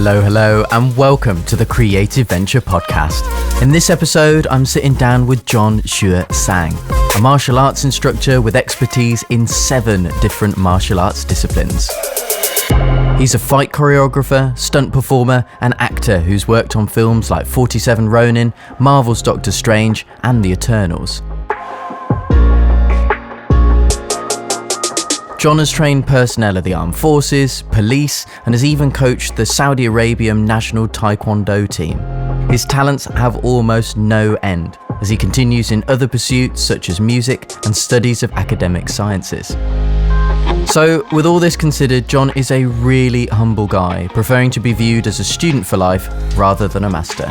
Hello, and welcome to the Creative Venture Podcast. In this episode, I'm sitting down with Jon Xue Zhang, a martial arts instructor with expertise in 7 different martial arts disciplines. He's a fight choreographer, stunt performer, and actor who's worked on films like 47 Ronin, Marvels Dr.Strange, and The Eternals. Jon has trained personnel of the armed forces, police, and has even coached the Saudi Arabian national taekwondo team. His talents have almost no end, as he continues in other pursuits such as music and studies of academic sciences. So, with all this considered, Jon is a really humble guy, preferring to be viewed as a student for life rather than a master.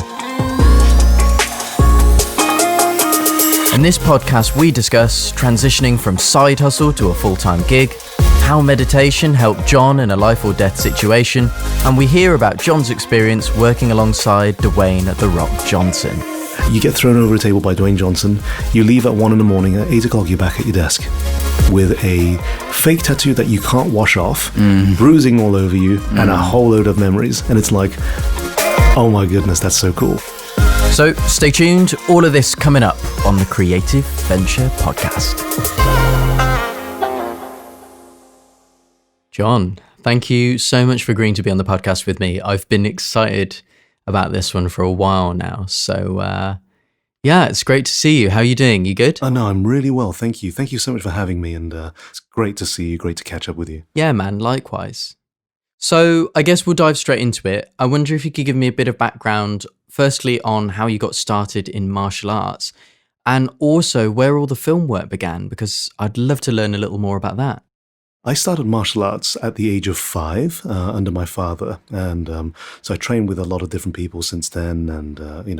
In this podcast, we discuss transitioning from side hustle to a full-time gig, how meditation helped Jon in a life or death situation, and we hear about Jon's experience working alongside Dwayne "The Rock" Johnson. You get thrown over a table by Dwayne Johnson, you leave at 1 a.m, at 8 o'clock you're back at your desk with a fake tattoo that you can't wash off, bruising all over you, and a whole load of memories, and it's like, oh my goodness, that's so cool. So stay tuned, all of this coming up on the Creative Venture Podcast. Jon, thank you so much for agreeing to be on the podcast with me. I've been excited about this one for a while now. So yeah, it's great to see you. How are you doing? You good? Oh no, I'm really well, thank you. Thank you so much for having me, and it's great to see you, great to catch up with you. Yeah, man, likewise. So I guess we'll dive straight into it. I wonder if you could give me a bit of background, firstly on how you got started in martial arts, and also where all the film work began, because I'd love to learn a little more about that. I started martial arts at the age of 5 under my father, and so I trained with a lot of different people since then, and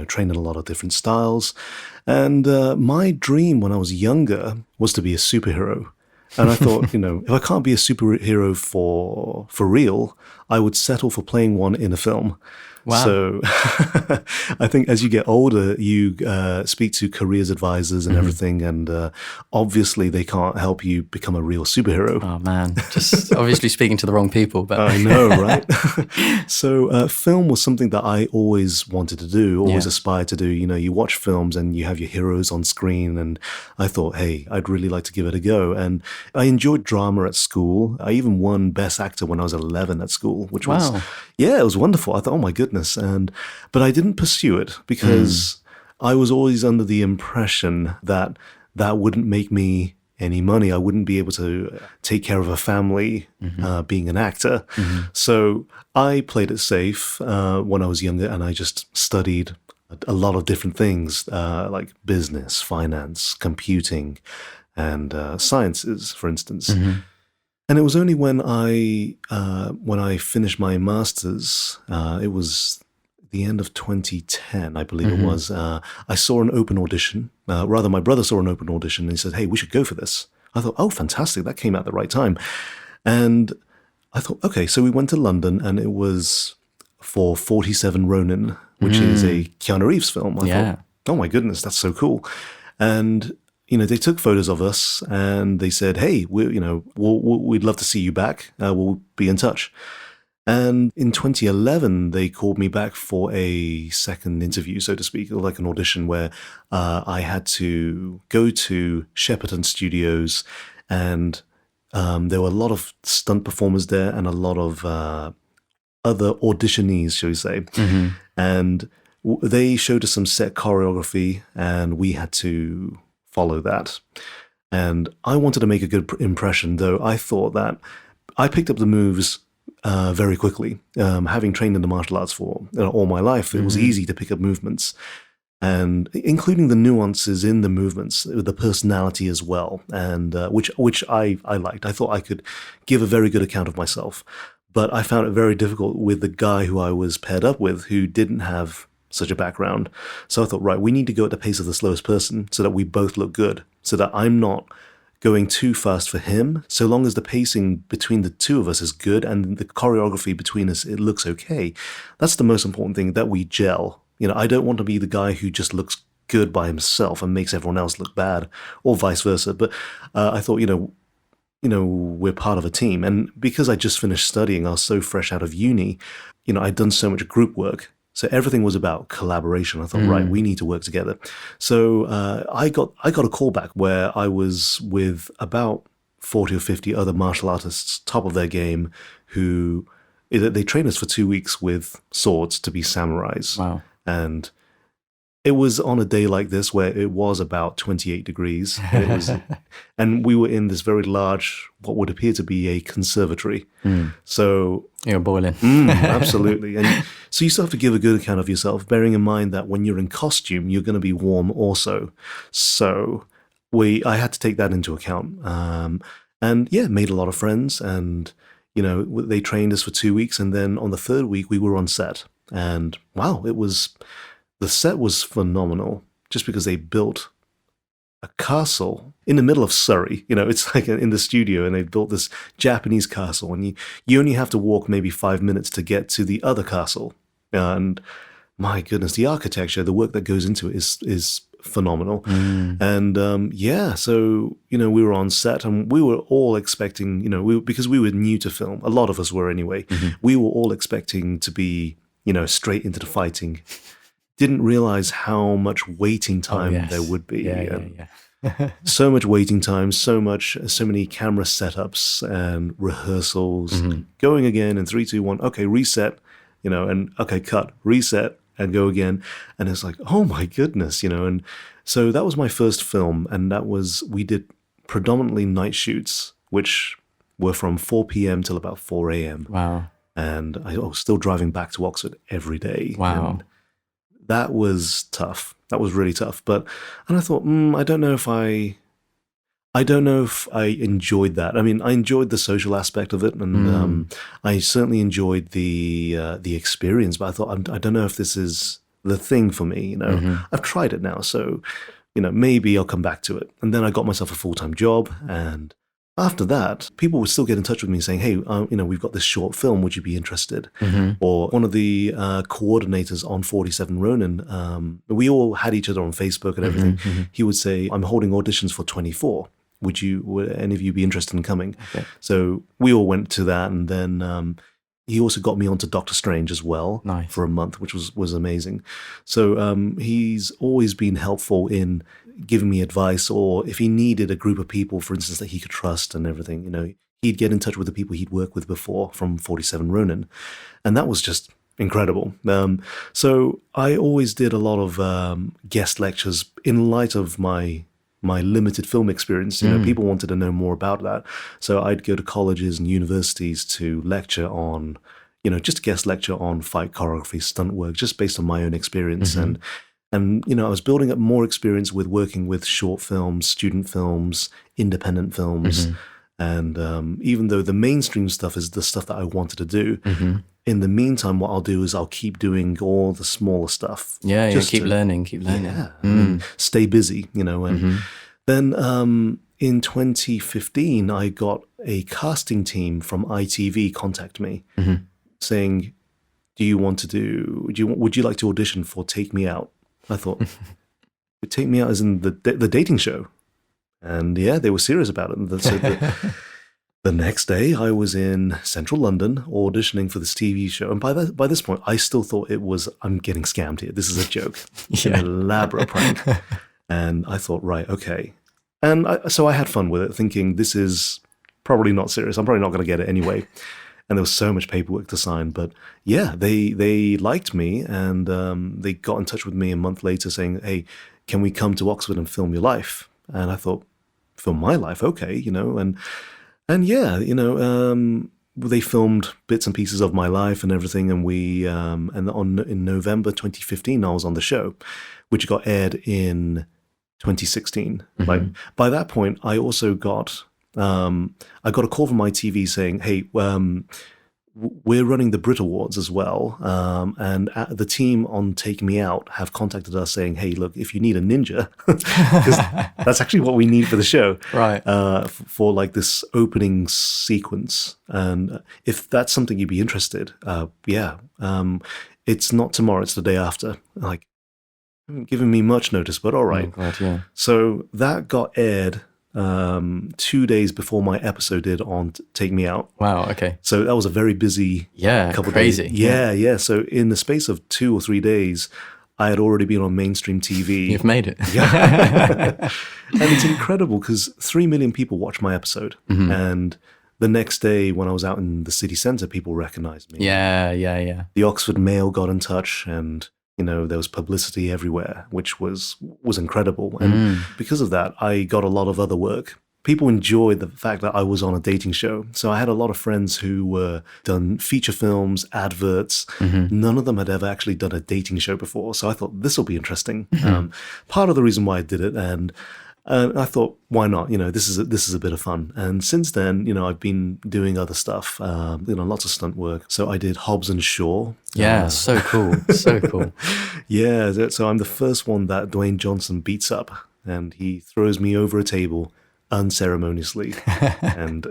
trained in a lot of different styles. And my dream when I was younger was to be a superhero. And I thought, if I can't be a superhero for real, I would settle for playing one in a film. Wow. So I think as you get older, you speak to careers advisors and everything, and obviously they can't help you become a real superhero. Oh man, just obviously speaking to the wrong people. But I know, right? So film was something that I always wanted to do, always aspired to do. You watch films and you have your heroes on screen, and I thought, hey, I'd really like to give it a go. And I enjoyed drama at school. I even won Best Actor when I was 11 at school, which was, it was wonderful. I thought, oh my goodness. But I didn't pursue it because I was always under the impression that wouldn't make me any money. I wouldn't be able to take care of a family being an actor. So I played it safe when I was younger, and I just studied a lot of different things like business, finance, computing, and sciences, for instance. And it was only when I finished my master's, it was the end of 2010, I believe it was, I saw an open audition. Rather, my brother saw an open audition and he said, hey, we should go for this. I thought, oh, fantastic, that came at the right time. And I thought, okay, so we went to London, and it was for 47 Ronin, which is a Keanu Reeves film. I thought, oh my goodness, that's so cool. And they took photos of us and they said, hey, we'd love to see you back. We'll be in touch. And in 2011, they called me back for a second interview, so to speak, like an audition where I had to go to Shepperton Studios, and there were a lot of stunt performers there and a lot of other auditionees, shall we say. And they showed us some set choreography, and we had to follow that. And I wanted to make a good impression, though I thought that I picked up the moves very quickly. Having trained in the martial arts for all my life, it was easy to pick up movements, and including the nuances in the movements, the personality as well, and which I liked. I thought I could give a very good account of myself, but I found it very difficult with the guy who I was paired up with, who didn't have such a background. So I thought, right, we need to go at the pace of the slowest person so that we both look good, so that I'm not going too fast for him. So long as the pacing between the two of us is good and the choreography between us, it looks okay. That's the most important thing, that we gel. I don't want to be the guy who just looks good by himself and makes everyone else look bad, or vice versa. But I thought, we're part of a team. And because I just finished studying, I was so fresh out of uni, I'd done so much group work. So everything was about collaboration. I thought, right, we need to work together. So I got a call back where I was with about 40 or 50 other martial artists, top of their game, who they trained us for 2 weeks with swords to be samurais. Wow. And it was on a day like this where it was about 28 degrees. And we were in this very large, what would appear to be a conservatory. So you're boiling. Absolutely. And so you still have to give a good account of yourself, bearing in mind that when you're in costume, you're going to be warm also. So I had to take that into account. And yeah, made a lot of friends. And, they trained us for 2 weeks. And then on the third week, we were on set. And wow, the set was phenomenal just because they built a castle in the middle of Surrey. It's like in the studio, and they built this Japanese castle, and you only have to walk maybe 5 minutes to get to the other castle. And my goodness, the architecture, the work that goes into it is phenomenal. And so we were on set, and we were all expecting, because we were new to film, a lot of us were anyway. We were all expecting to be, straight into the fighting. Didn't realize how much waiting time there would be. So much waiting time, so many camera setups and rehearsals. Going again in 3, 2, 1. Okay, reset. And okay, cut, reset, and go again. And it's like, oh my goodness, And so that was my first film, and we did predominantly night shoots, which were from 4 p.m. till about 4 a.m. Wow. And I was still driving back to Oxford every day. Wow. And that was tough. That was really tough. And I thought, I don't know if I enjoyed that. I mean, I enjoyed the social aspect of it, and I certainly enjoyed the experience. But I thought, I don't know if this is the thing for me. I've tried it now, so maybe I'll come back to it. And then I got myself a full-time job, and after that, people would still get in touch with me saying, hey, we've got this short film. Would you be interested? Or one of the coordinators on 47 Ronin, we all had each other on Facebook and everything. He would say, I'm holding auditions for 24. Would any of you be interested in coming? Okay. So we all went to that. And then he also got me onto Dr.Strange as well. Nice. For a month, which was amazing. So he's always been helpful in giving me advice, or if he needed a group of people, for instance, that he could trust and everything, he'd get in touch with the people he'd worked with before from 47 Ronin. And that was just incredible. So I always did a lot of guest lectures in light of my limited film experience. People wanted to know more about that. So I'd go to colleges and universities to lecture on, just guest lecture on fight choreography, stunt work, just based on my own experience. And I was building up more experience with working with short films, student films, independent films. And even though the mainstream stuff is the stuff that I wanted to do, in the meantime, what I'll do is I'll keep doing all the smaller stuff. Keep learning. Yeah, stay busy, And then in 2015, I got a casting team from ITV contact me saying, would you like to audition for Take Me Out? I thought, Take Me Out as in the dating show. And yeah, they were serious about it. And so the next day, I was in central London auditioning for this TV show. And by this point, I still thought I'm getting scammed here. This is a joke. An elaborate prank. And I thought, right, okay. And so I had fun with it, thinking this is probably not serious. I'm probably not going to get it anyway. And there was so much paperwork to sign. But yeah, they liked me, and they got in touch with me a month later saying, hey, can we come to Oxford and film your life? And I thought, film my life? Okay, and yeah, they filmed bits and pieces of my life and everything. And in November 2015, I was on the show, which got aired in 2016. Like, by that point, I also got I got a call from ITV saying, hey, we're running the Brit Awards as well. And the team on Take Me Out have contacted us saying, hey, look, if you need a ninja, because that's actually what we need for the show. Right. For like this opening sequence. And if that's something you'd be interested, it's not tomorrow, it's the day after. Like, haven't given me much notice, but all right. Oh, God, yeah. So that got aired 2 days before my episode did on Take Me Out. Wow, okay. So that was a very busy couple crazy. of days. Yeah. So in the space of 2 or 3 days, I had already been on mainstream TV. You've made it. Yeah. And it's incredible because 3 million people watched my episode. Mm-hmm. And the next day when I was out in the city centre, people recognized me. Yeah. The Oxford Mail got in touch and, there was publicity everywhere, which was incredible. And because of that, I got a lot of other work. People enjoyed the fact that I was on a dating show. So I had a lot of friends who were done feature films, adverts. Mm-hmm. None of them had ever actually done a dating show before. So I thought this will be interesting. Mm-hmm. Part of the reason why I did it, and I thought, why not? This is a bit of fun. And since then, I've been doing other stuff, lots of stunt work. So I did Hobbs and Shaw. Yeah, so cool. So cool. Yeah, so I'm the first one that Dwayne Johnson beats up, and he throws me over a table unceremoniously. And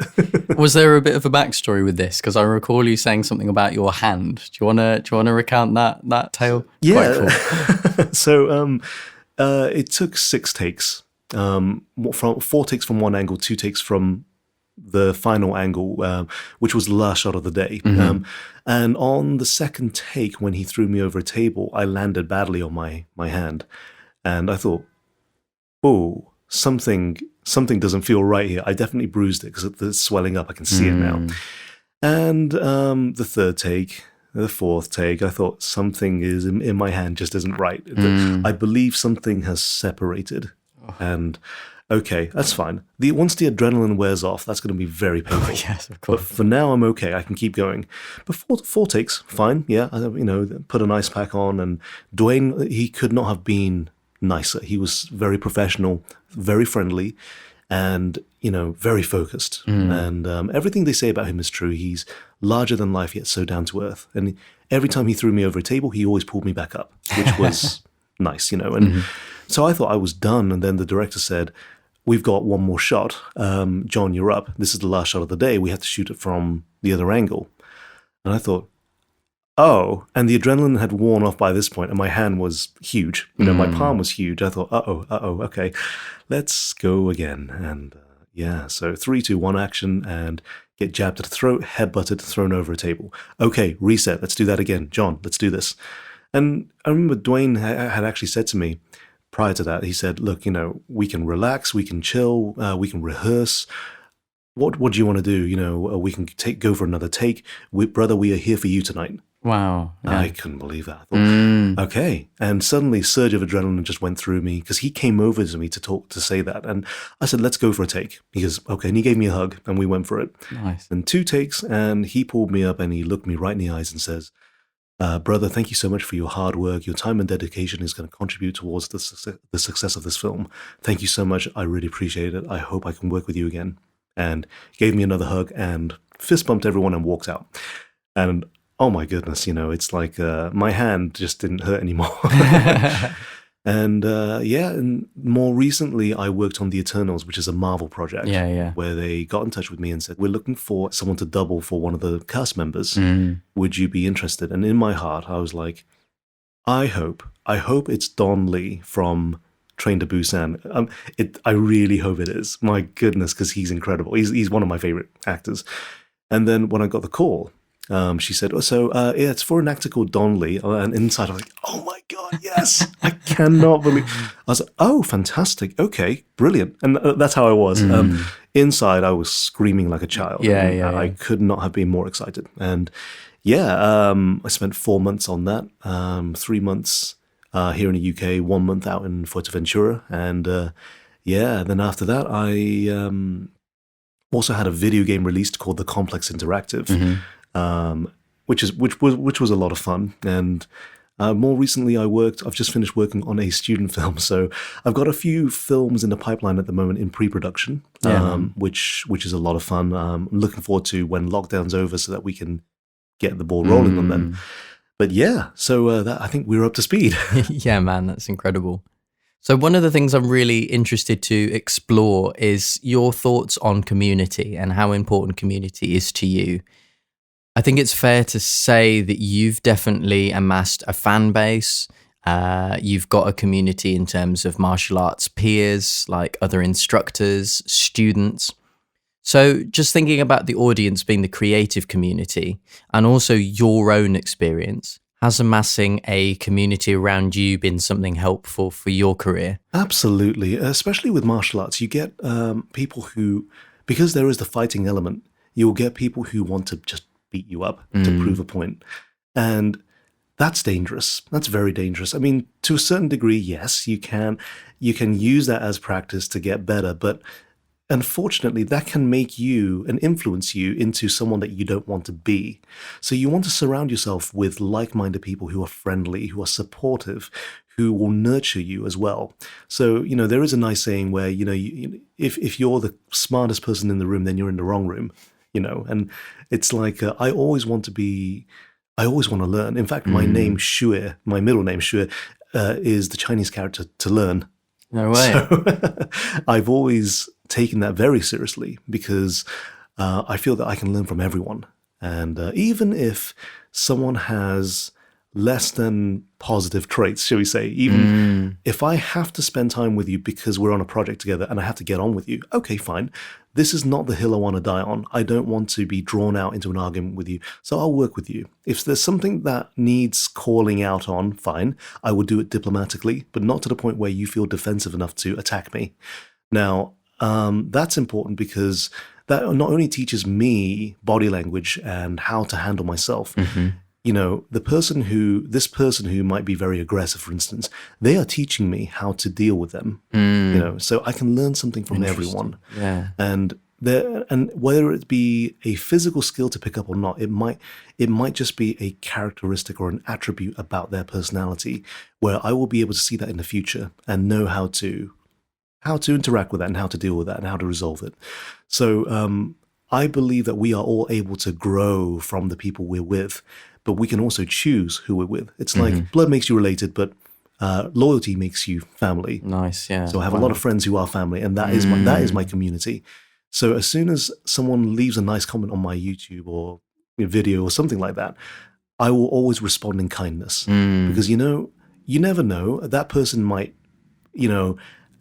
was there a bit of a backstory with this? Because I recall you saying something about your hand. Do you want to recount that tale? Yeah. Cool. So it took 6 takes. From 4 takes from one angle, 2 takes from the final angle, which was the last shot of the day. Mm-hmm. And on the second take, when he threw me over a table, I landed badly on my hand, and I thought, oh, something doesn't feel right here. I definitely bruised it because it's swelling up. I can see it now. And the third take, the fourth take, I thought something is in my hand just isn't right. I believe something has separated. And okay, that's fine. Once the adrenaline wears off, that's going to be very painful. Oh, yes, of course. But for now, I'm okay. I can keep going. But 4 takes, fine. Yeah, put an ice pack on. And Dwayne, he could not have been nicer. He was very professional, very friendly, and very focused. And everything they say about him is true. He's larger than life, yet so down to earth. And every time he threw me over a table, he always pulled me back up, which was nice, And so I thought I was done, and then the director said, "We've got one more shot. Jon, you're up. This is the last shot of the day. We have to shoot it from the other angle." And I thought, oh, and the adrenaline had worn off by this point, and my hand was huge. My palm was huge. I thought, okay, let's go again. And so 3, 2, 1 action, and get jabbed at the throat, headbutted, thrown over a table. Okay, reset. Let's do that again. Jon, let's do this. And I remember Dwayne had actually said to me prior to that, he said, look, we can relax, we can chill, we can rehearse. What do you want to do? We can go for another take. Brother, we are here for you tonight. Wow. Yeah. I couldn't believe that. I thought, okay. And suddenly a surge of adrenaline just went through me because he came over to me to say that. And I said, let's go for a take. He goes, okay. And he gave me a hug and we went for it. Nice. And 2 takes, and he pulled me up and he looked me right in the eyes and says, brother, thank you so much for your hard work. Your time and dedication is going to contribute towards the success of this film. Thank you so much. I really appreciate it. I hope I can work with you again. And he gave me another hug and fist bumped everyone and walked out. And oh my goodness, it's like my hand just didn't hurt anymore. And and more recently I worked on The Eternals, which is a Marvel project. Where they got in touch with me and said, we're looking for someone to double for one of the cast members. Would you be interested? And in my heart, I was like, I hope it's Don Lee from Train to Busan. I really hope it is. My goodness, because he's incredible. He's one of my favorite actors. And then when I got the call, she said, it's for an actor called Don Lee. And inside I was like, oh my God, yes. I cannot believe. I was like, oh, fantastic. Okay, brilliant. And that's how I was. Inside I was screaming like a child. I could not have been more excited. And I spent 4 months on that. 3 months here in the UK, 1 month out in Fuerteventura. And then after that, I also had a video game released called The Complex Interactive. Which was a lot of fun. And more recently I've just finished working on a student film. So I've got a few films in the pipeline at the moment in pre-production, which is a lot of fun. I'm looking forward to when lockdown's over so that we can get the ball rolling on them. But I think we're up to speed. Yeah, man, that's incredible. So one of the things I'm really interested to explore is your thoughts on community and how important community is to you. I think it's fair to say that you've definitely amassed a fan base You've got a community in terms of martial arts peers, like other instructors, students. So just thinking about the audience being the creative community and also your own experience, has amassing a community around you been something helpful for your career? Absolutely. Especially with martial arts, you get people who, because there is the fighting element, you'll get people who want to just beat you up to prove a point. And that's dangerous. That's very dangerous. I mean, to a certain degree, yes, you can use that as practice to get better, but unfortunately, that can make you and influence you into someone that you don't want to be. So you want to surround yourself with like-minded people who are friendly, who are supportive, who will nurture you as well. So, there is a nice saying where, if you're the smartest person in the room, then you're in the wrong room, and it's like, I always want to learn. In fact, my name, Xue, my middle name, Xue, is the Chinese character to learn. No way. So I've always taken that very seriously because I feel that I can learn from everyone. And even if someone has less than positive traits, shall we say, even if I have to spend time with you because we're on a project together and I have to get on with you, okay, fine. This is not the hill I want to die on. I don't want to be drawn out into an argument with you. So I'll work with you. If there's something that needs calling out on, fine, I will do it diplomatically, but not to the point where you feel defensive enough to attack me. Now, that's important because that not only teaches me body language and how to handle myself, this person who might be very aggressive, for instance, they are teaching me how to deal with them, so I can learn something from everyone. Yeah. And whether it be a physical skill to pick up or not, it might just be a characteristic or an attribute about their personality where I will be able to see that in the future and know how to interact with that and how to deal with that and how to resolve it. So I believe that we are all able to grow from the people we're with, but we can also choose who we're with. It's like blood makes you related, but loyalty makes you family. Nice, yeah. So I have a lot of friends who are family, and that is my community. So as soon as someone leaves a nice comment on my YouTube or video or something like that, I will always respond in kindness because you never know, that person might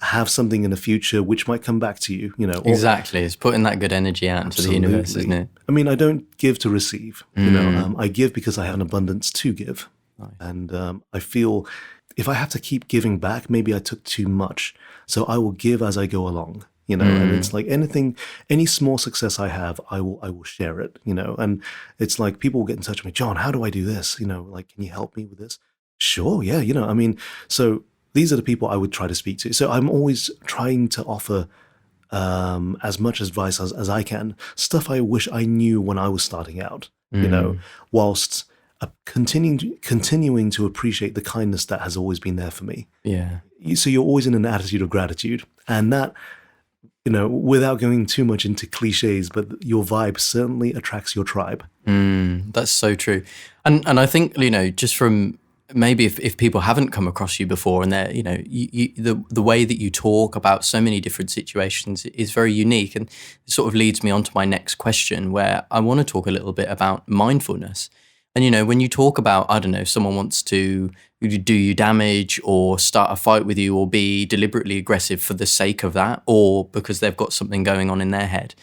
have something in the future which might come back to you, Exactly. It's putting that good energy out into the universe, isn't it? I mean, I don't give to receive, I give because I have an abundance to give. Nice. And I feel if I have to keep giving back, maybe I took too much. So I will give as I go along, and it's like any small success I have, I will share it, and it's like people will get in touch with me, Jon, how do I do this? Like, can you help me with this? Sure. Yeah. I mean, so these are the people I would try to speak to. So I'm always trying to offer as much advice as I can, stuff I wish I knew when I was starting out, whilst continuing to appreciate the kindness that has always been there for me. Yeah. So you're always in an attitude of gratitude. And that, without going too much into cliches, but your vibe certainly attracts your tribe. That's so true. And I think, just from maybe if people haven't come across you before and they're, the way that you talk about so many different situations is very unique. And it sort of leads me on to my next question, where I want to talk a little bit about mindfulness. And, when you talk about, I don't know, someone wants to do you damage or start a fight with you or be deliberately aggressive for the sake of that, or because they've got something going on in their head.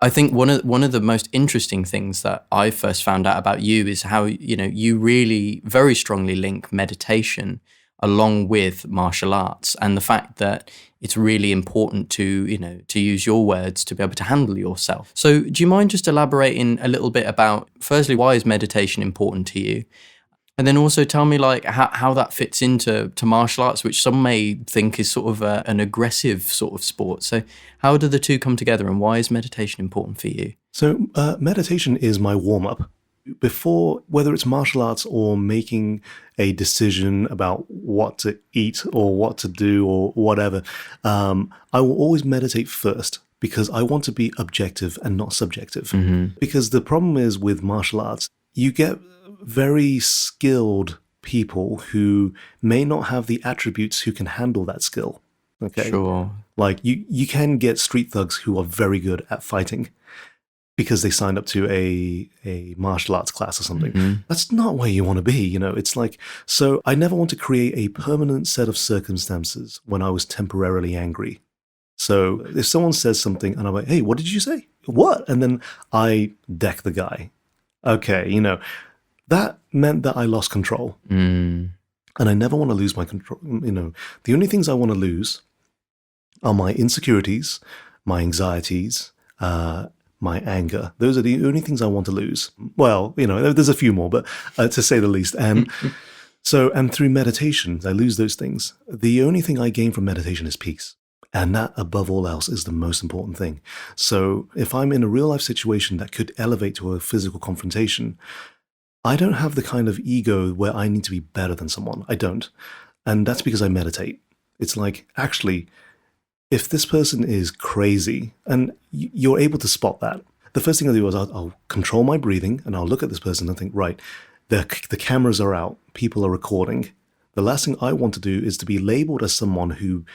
I think one of the most interesting things that I first found out about you is how, you really very strongly link meditation along with martial arts, and the fact that it's really important to use your words to be able to handle yourself. So do you mind just elaborating a little bit about, firstly, why is meditation important to you? And then also tell me how that fits into martial arts, which some may think is sort of an aggressive sort of sport. So how do the two come together, and why is meditation important for you? So meditation is my warm-up. Before, whether it's martial arts or making a decision about what to eat or what to do or whatever, I will always meditate first because I want to be objective and not subjective. Because the problem is with martial arts, you get very skilled people who may not have the attributes who can handle that skill. Okay. Sure. Like you can get street thugs who are very good at fighting. because they signed up to a martial arts class or something. That's not where you want to be, It's like, so I never want to create a permanent set of circumstances when I was temporarily angry. So if someone says something and I'm like, hey, what did you say? What? And then I deck the guy. Okay, that meant that I lost control. And I never want to lose my control. The only things I want to lose are my insecurities, my anxieties, my anger. Those are the only things I want to lose. Well, there's a few more, but to say the least. And and through meditation, I lose those things. The only thing I gain from meditation is peace. And that, above all else, is the most important thing. So if I'm in a real life situation that could elevate to a physical confrontation, I don't have the kind of ego where I need to be better than someone. I don't. And that's because I meditate. It's like, actually, if this person is crazy, and you're able to spot that, the first thing I do is I'll control my breathing and I'll look at this person and think, right, the cameras are out, people are recording. The last thing I want to do is to be labeled as someone who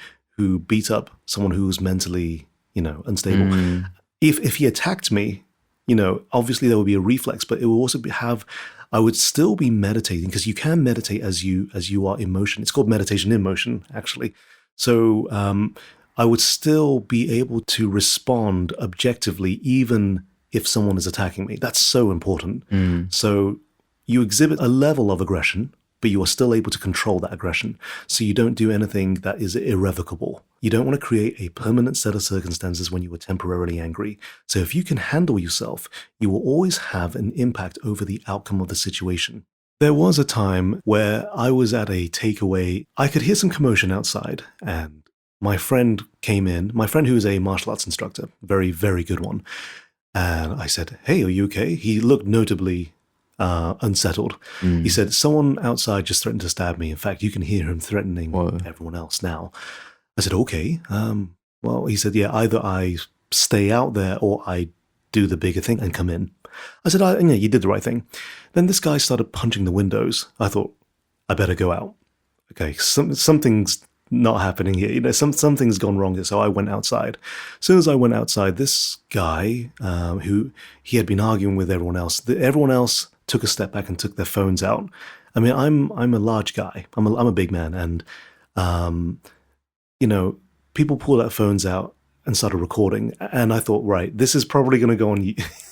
beat up someone who's mentally, unstable. If he attacked me, obviously there would be a reflex, but it will also I would still be meditating, because you can meditate as you are in motion. It's called meditation in motion, actually. So I would still be able to respond objectively, even if someone is attacking me. That's so important. So you exhibit a level of aggression, but you are still able to control that aggression. So you don't do anything that is irrevocable. You don't want to create a permanent set of circumstances when you are temporarily angry. So if you can handle yourself, you will always have an impact over the outcome of the situation. There was a time where I was at a takeaway. I could hear some commotion outside, and my friend came in, my friend who is a martial arts instructor, very, very good one. And I said, hey, are you okay? He looked notably unsettled. He said, someone outside just threatened to stab me. In fact, you can hear him threatening everyone else now. I said, okay. Well, he said, yeah, either I stay out there or I do the bigger thing and come in. I said, yeah, you did the right thing. Then this guy started punching the windows. I thought, I better go out. Okay, something's not happening here. Something's gone wrong here. So I went outside. As soon as I went outside, this guy, who he had been arguing with everyone else took a step back and took their phones out. I mean, I'm a large guy. I'm a big man, and people pulled their phones out and started recording. And I thought, right, this is probably going to go on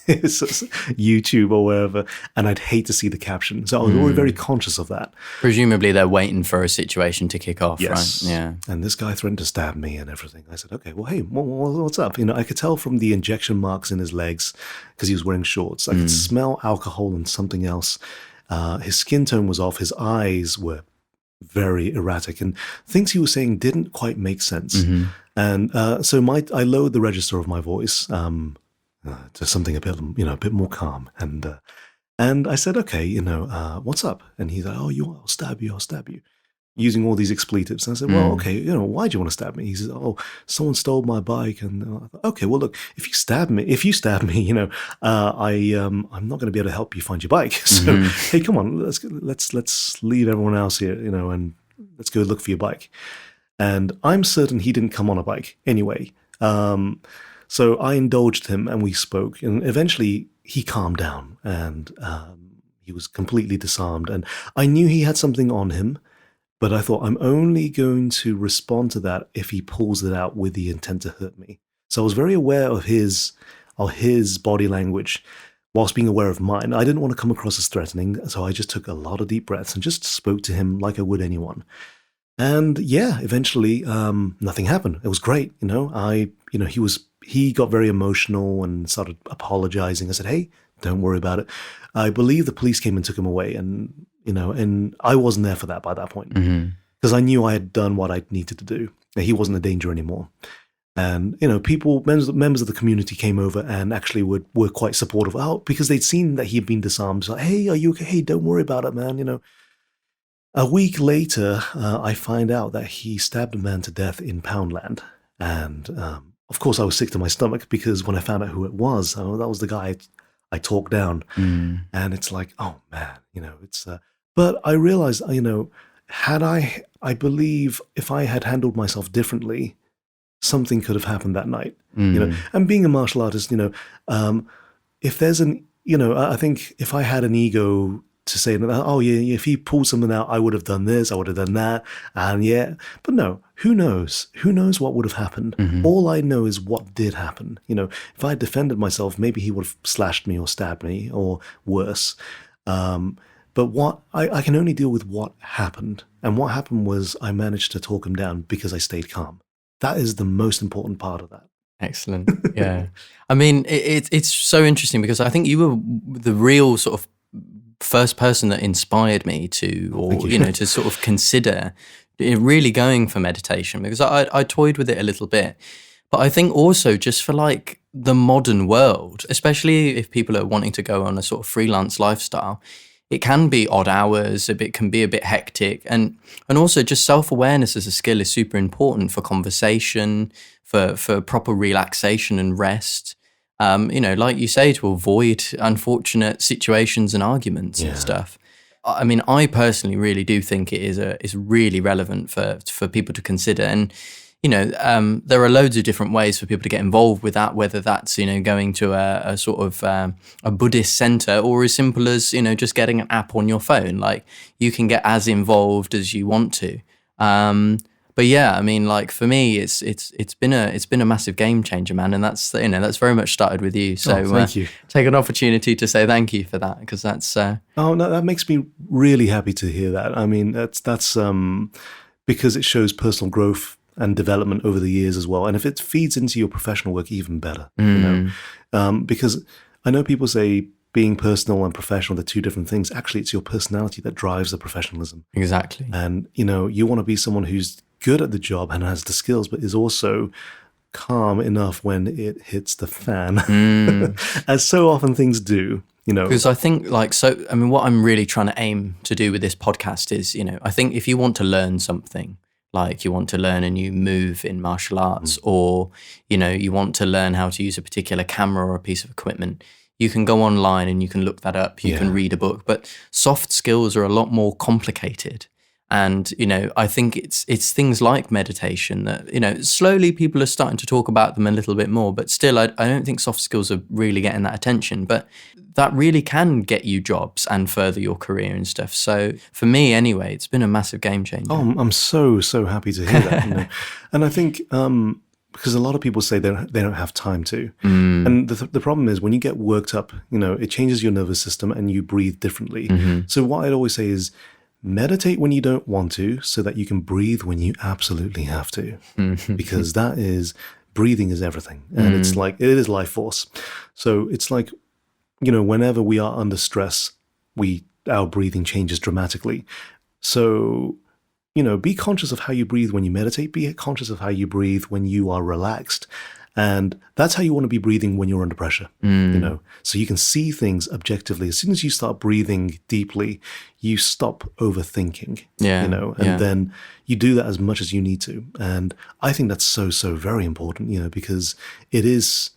YouTube or wherever, and I'd hate to see the caption. So I was always very conscious of that. Presumably they're waiting for a situation to kick off, yes. Right? Yeah. And this guy threatened to stab me and everything. I said, okay, well, hey, what's up? I could tell from the injection marks in his legs, because he was wearing shorts. I could smell alcohol and something else. His skin tone was off. His eyes were very erratic, and things he was saying didn't quite make sense. And so I lowered the register of my voice to something a bit more calm. And I said, okay, what's up? And he's like, oh, I'll stab you, using all these expletives. And I said, well, okay, why do you want to stab me? He says, oh, someone stole my bike. And I thought, okay, well, look, if you stab me, I'm not going to be able to help you find your bike. So, hey, come on, let's leave everyone else here, and let's go look for your bike. And I'm certain he didn't come on a bike anyway. So I indulged him and we spoke, and eventually he calmed down, and he was completely disarmed. And I knew he had something on him, but I thought, I'm only going to respond to that if he pulls it out with the intent to hurt me. So I was very aware of his body language whilst being aware of mine. I didn't want to come across as threatening, so I just took a lot of deep breaths and just spoke to him like I would anyone. And yeah, eventually nothing happened. It was great. He got very emotional and started apologizing. I said, hey, don't worry about it. I believe the police came and took him away, and I wasn't there for that by that point, because I knew I had done what I needed to do. He wasn't a danger anymore. And, members of the community came over and actually were quite supportive because they'd seen that he'd been disarmed. So, hey, are you okay? Hey, don't worry about it, man. A week later, I find out that he stabbed a man to death in Poundland. And, of course, I was sick to my stomach, because when I found out who it was, that was the guy I talked down. And it's like, oh, man, it's... But I realized, I believe if I had handled myself differently, something could have happened that night. And being a martial artist, if there's I think if I had an ego to say, oh yeah, if he pulled something out, I would have done this, I would have done that, and yeah, but no, who knows? Who knows what would have happened? All I know is what did happen. If I had defended myself, maybe he would have slashed me or stabbed me or worse. But what I can only deal with what happened, and what happened was I managed to talk him down because I stayed calm. That is the most important part of that. Excellent. Yeah. I mean, it's so interesting because I think you were the real sort of first person that inspired me to, or, to sort of consider really going for meditation, because I toyed with it a little bit. But I think also just for like the modern world, especially if people are wanting to go on a sort of freelance lifestyle, it can be odd hours, it can be a bit hectic. And also just self-awareness as a skill is super important for conversation, for proper relaxation and rest. Like you say, to avoid unfortunate situations and arguments and stuff. I mean, I personally really do think it is really relevant for people to consider. And there are loads of different ways for people to get involved with that, whether that's, going to a sort of a Buddhist center, or as simple as, just getting an app on your phone. Like, you can get as involved as you want to. But yeah, I mean, like for me, it's been a massive game changer, man. And that's very much started with you. So thank you. Take an opportunity to say thank you for that, because that's. Oh no, that makes me really happy to hear that. I mean, that's because it shows personal growth and development over the years as well. And if it feeds into your professional work, even better, because I know people say being personal and professional, they're two different things. Actually, it's your personality that drives the professionalism. Exactly. And, you want to be someone who's good at the job and has the skills, but is also calm enough when it hits the fan, as so often things do. Because I think what I'm really trying to aim to do with this podcast is, I think if you want to learn something, like you want to learn a new move in martial arts, or, you want to learn how to use a particular camera or a piece of equipment, you can go online and you can look that up, you can read a book, but soft skills are a lot more complicated. And, I think it's things like meditation that, slowly people are starting to talk about them a little bit more, but still, I don't think soft skills are really getting that attention. But that really can get you jobs and further your career and stuff. So for me, anyway, it's been a massive game changer. Oh, I'm so happy to hear that. And I think because a lot of people say they don't have time to. And the problem is when you get worked up, it changes your nervous system and you breathe differently. So what I'd always say is, meditate when you don't want to, so that you can breathe when you absolutely have to, because breathing is everything. And it's like, it is life force. So it's like, whenever we are under stress, our breathing changes dramatically. So, be conscious of how you breathe when you meditate, be conscious of how you breathe when you are relaxed. And that's how you want to be breathing when you're under pressure, so you can see things objectively. As soon as you start breathing deeply, you stop overthinking, and then you do that as much as you need to. And I think that's so very important, because it is,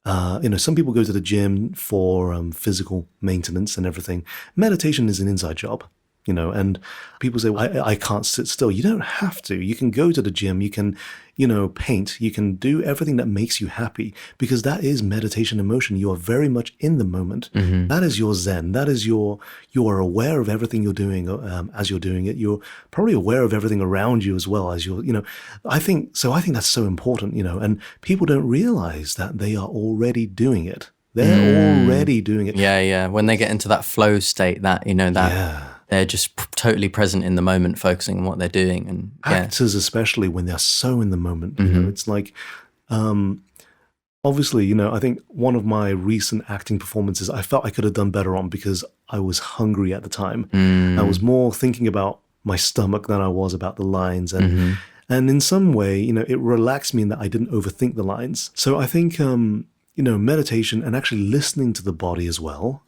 some people go to the gym for physical maintenance and everything. Meditation is an inside job. And people say, well, I can't sit still. You don't have to. You can go to the gym. You can, paint. You can do everything that makes you happy, because that is meditation in motion. You are very much in the moment. That is your Zen. That is you are aware of everything you're doing as you're doing it. You're probably aware of everything around you as well as I think that's so important, and people don't realize that they are already doing it. They're already doing it. Yeah. When they get into that flow state, they're just totally present in the moment, focusing on what they're doing. And actors, especially when they're so in the moment, it's like, obviously, I think one of my recent acting performances, I felt I could have done better on because I was hungry at the time. I was more thinking about my stomach than I was about the lines. And in some way, it relaxed me in that I didn't overthink the lines. So I think, meditation and actually listening to the body as well.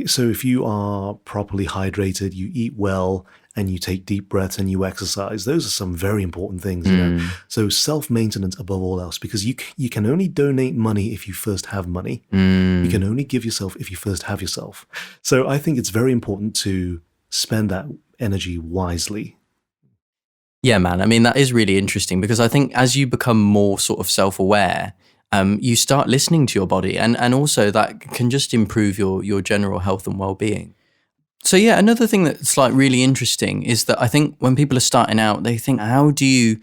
So if you are properly hydrated, you eat well, and you take deep breaths and you exercise, those are some very important things. So self-maintenance above all else, because you can only donate money if you first have money. You can only give yourself if you first have yourself. So I think it's very important to spend that energy wisely. Yeah, man. I mean, that is really interesting, because I think as you become more sort of self-aware, you start listening to your body, and also that can just improve your general health and well-being. So yeah, another thing that's like really interesting is that I think when people are starting out, they think, how do you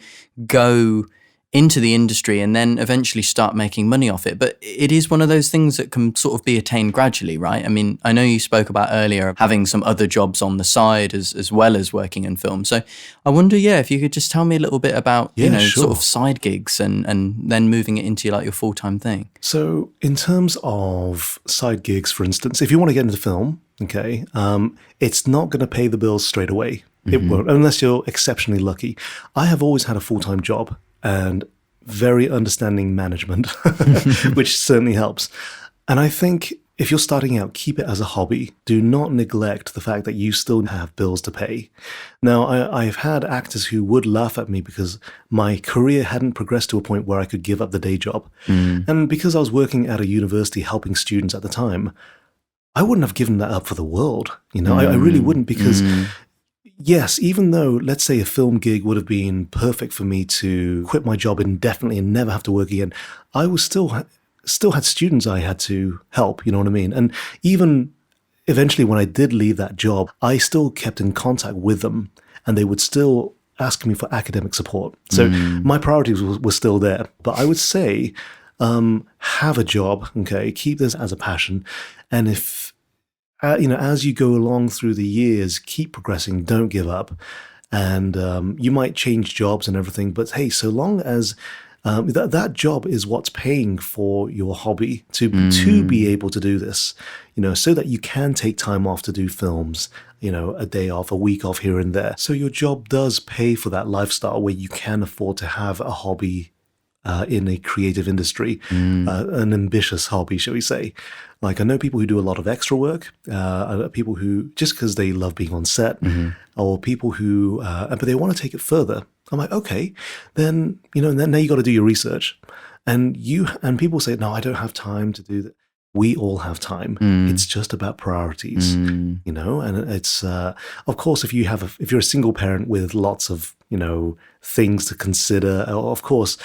go into the industry and then eventually start making money off it? But it is one of those things that can sort of be attained gradually, right? I mean, I know you spoke about earlier having some other jobs on the side as well as working in film. So I wonder, if you could just tell me a little bit about, sort of side gigs and then moving it into like your full-time thing. So in terms of side gigs, for instance, if you want to get into film, okay, it's not going to pay the bills straight away. It won't, unless you're exceptionally lucky. I have always had a full-time job and very understanding management, which certainly helps. And I think if you're starting out, keep it as a hobby. Do not neglect the fact that you still have bills to pay. Now, I've had actors who would laugh at me because my career hadn't progressed to a point where I could give up the day job. And because I was working at a university helping students at the time, I wouldn't have given that up for the world. I really wouldn't, because yes, even though, let's say, a film gig would have been perfect for me to quit my job indefinitely and never have to work again, I was still had students I had to help, you know what I mean? And even eventually when I did leave that job, I still kept in contact with them and they would still ask me for academic support. So my priorities were still there. But I would say, have a job, okay? Keep this as a passion. And if as you go along through the years, keep progressing, don't give up. And you might change jobs and everything, but hey, so long as that job is what's paying for your hobby to be able to do this, so that you can take time off to do films, a day off, a week off here and there. So your job does pay for that lifestyle where you can afford to have a hobby in a creative industry, an ambitious hobby, shall we say. Like, I know people who do a lot of extra work, people who, just because they love being on set, or people who, but they want to take it further. I'm like, okay, then, now you got to do your research. And people say, no, I don't have time to do that. We all have time. It's just about priorities, and it's, of course, if you're a single parent with lots of, things to consider, of course,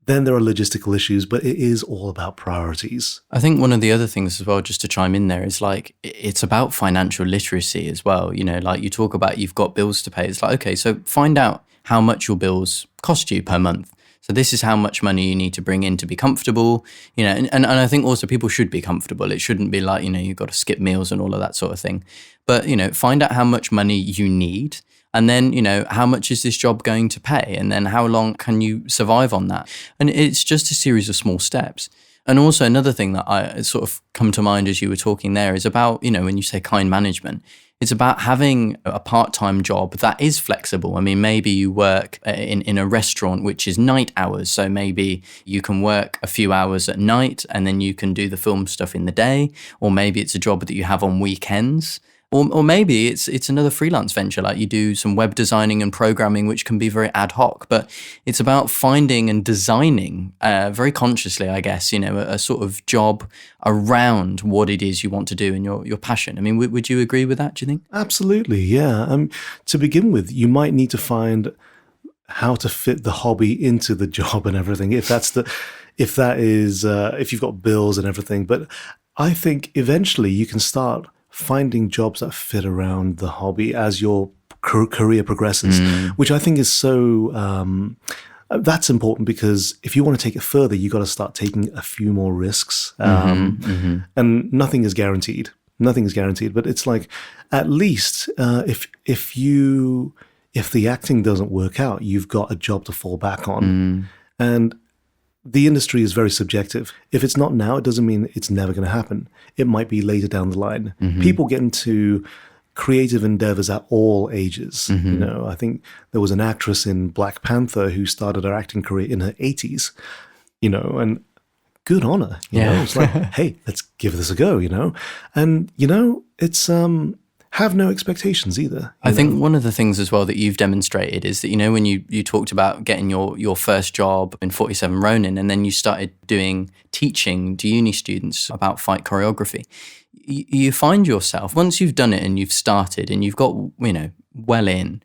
then there are logistical issues, but it is all about priorities. I think one of the other things as well, just to chime in there, is like, it's about financial literacy as well. Like you talk about, you've got bills to pay. It's like, okay, so find out how much your bills cost you per month. So this is how much money you need to bring in to be comfortable, and I think also people should be comfortable. It shouldn't be like, you've got to skip meals and all of that sort of thing. But, find out how much money you need. And then, how much is this job going to pay? And then how long can you survive on that? And it's just a series of small steps. And also another thing that I sort of come to mind as you were talking there is about, when you say kind management, it's about having a part-time job that is flexible. I mean, maybe you work in a restaurant, which is night hours. So maybe you can work a few hours at night and then you can do the film stuff in the day. Or maybe it's a job that you have on weekends. Or maybe it's another freelance venture, like you do some web designing and programming, which can be very ad hoc. But it's about finding and designing very consciously, I guess, a sort of job around what it is you want to do and your passion. I mean, would you agree with that, do you think? Absolutely, yeah. To begin with, you might need to find how to fit the hobby into the job and everything, if you've got bills and everything. But I think eventually you can start finding jobs that fit around the hobby as your career progresses, which I think is so, that's important, because if you want to take it further, you got to start taking a few more risks. And nothing is guaranteed. But it's like, at least if the acting doesn't work out, you've got a job to fall back on. And the industry is very subjective. If it's not now, it doesn't mean it's never going to happen. It might be later down the line. People get into creative endeavors at all ages. I think there was an actress in Black Panther who started her acting career in her 80s, and good on her. You know? It's like, hey, let's give this a go, And, it's... have no expectations either. I think one of the things as well that you've demonstrated is that, when you talked about getting your first job in 47 Ronin, and then you started teaching to uni students about fight choreography, you find yourself, once you've done it and you've started and you've got, well in,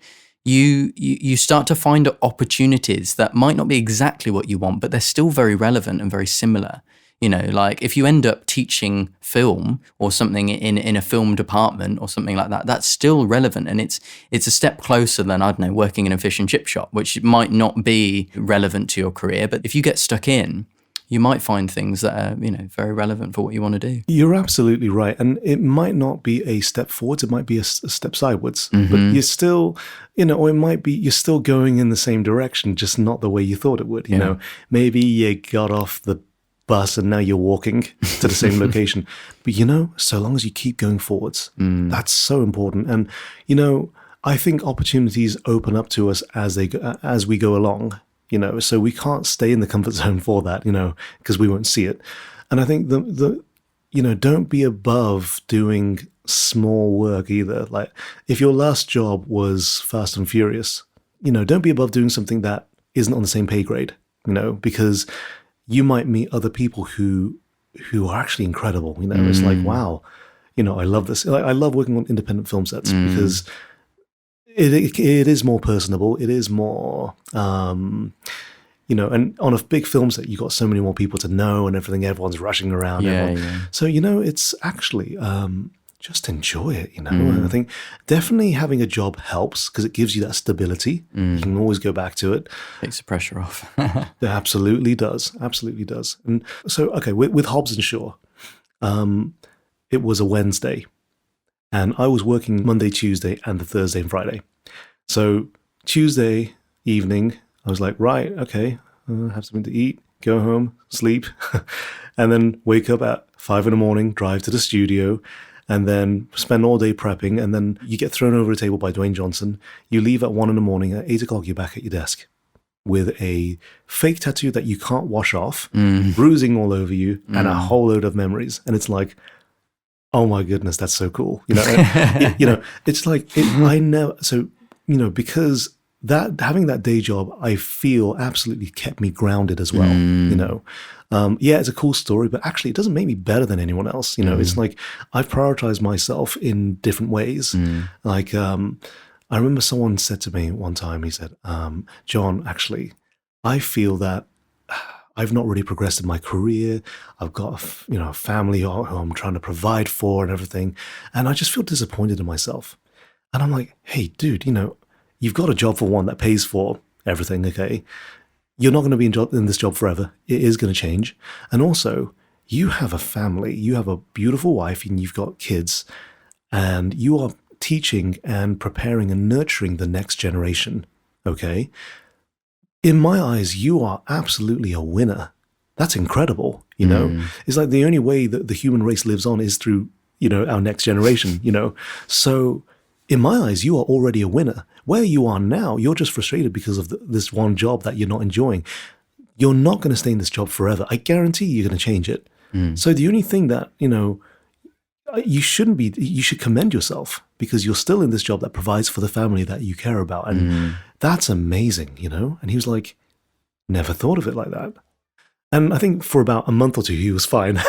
you start to find opportunities that might not be exactly what you want, but they're still very relevant and very similar. You know, like if you end up teaching film or something in a film department or something like that, that's still relevant, and it's a step closer than, I don't know, working in a fish and chip shop, which might not be relevant to your career. But if you get stuck in, you might find things that are, you know, very relevant for what you want to do. You're absolutely right. And it might not be a step forwards, it might be a step sideways. But you're still, you know, or it might be you're still going in the same direction, just not the way you thought it would. You know, maybe you got off the bus and now you're walking to the same location. But, you know, so long as you keep going forwards, that's so important. And, you know, I think opportunities open up to us as we go along. You know, so we can't stay in the comfort zone for that, you know, because we won't see it. And I think you know, don't be above doing small work either. Like if your last job was Fast and Furious, you know, don't be above doing something that isn't on the same pay grade, you know, because you might meet other people who are actually incredible. You know, it's like, wow, you know, I love this. I love working on independent film sets because it is more personable. It is more, you know, and on a big film set, you've got so many more people to know and everything. Everyone's rushing around. So, you know, it's actually just enjoy it, you know. And I think definitely having a job helps because it gives you that stability. You can always go back to it. Takes the pressure off. It absolutely does. Absolutely does. And so, okay, with Hobbs and Shaw, it was a Wednesday. And I was working Monday, Tuesday, and the Thursday and Friday. So Tuesday evening, I was like, right, okay, have something to eat, go home, sleep, and then wake up at 5 a.m, drive to the studio, and then spend all day prepping. And then you get thrown over a table by Dwayne Johnson. You leave at 1 a.m, at 8 o'clock, you're back at your desk with a fake tattoo that you can't wash off, bruising all over you, and a whole load of memories. And it's like, oh my goodness, that's so cool. You know, you know, it's like, I never, so, you know, because that having that day job, I feel absolutely kept me grounded as well. You know, yeah, it's a cool story, but actually it doesn't make me better than anyone else. You know, it's like I've prioritized myself in different ways. Like, I remember someone said to me one time, he said, Jon, actually, I feel that I've not really progressed in my career. I've got, you know, a family who I'm trying to provide for and everything. And I just feel disappointed in myself. And I'm like, hey, dude, you know, you've got a job for one that pays for everything, okay? You're not going to be in this job forever. It is going to change. And also, you have a family. You have a beautiful wife and you've got kids. And you are teaching and preparing and nurturing the next generation, okay? In my eyes, you are absolutely a winner. That's incredible, you know? It's like the only way that the human race lives on is through, you know, our next generation, you know? So in my eyes, you are already a winner. Where you are now, you're just frustrated because of this one job that you're not enjoying. You're not going to stay in this job forever. I guarantee you're going to change it. So the only thing that, you know, you should commend yourself because you're still in this job that provides for the family that you care about. And that's amazing, you know? And he was like, never thought of it like that. And I think for about a month or two, he was fine.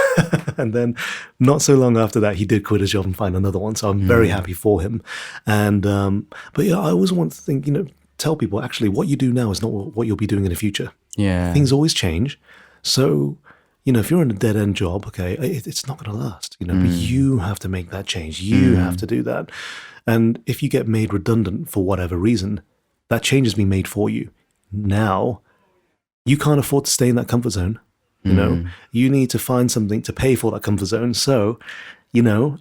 And then not so long after that, he did quit his job and find another one. So I'm very happy for him. And, but yeah, I always want to think, you know, tell people actually what you do now is not what you'll be doing in the future. Yeah. Things always change. So, you know, if you're in a dead end job, okay, it's not going to last, you know, but you have to make that change. You have to do that. And if you get made redundant for whatever reason, that change has been made for you. Now, you can't afford to stay in that comfort zone. You know, you need to find something to pay for that comfort zone. So, you know,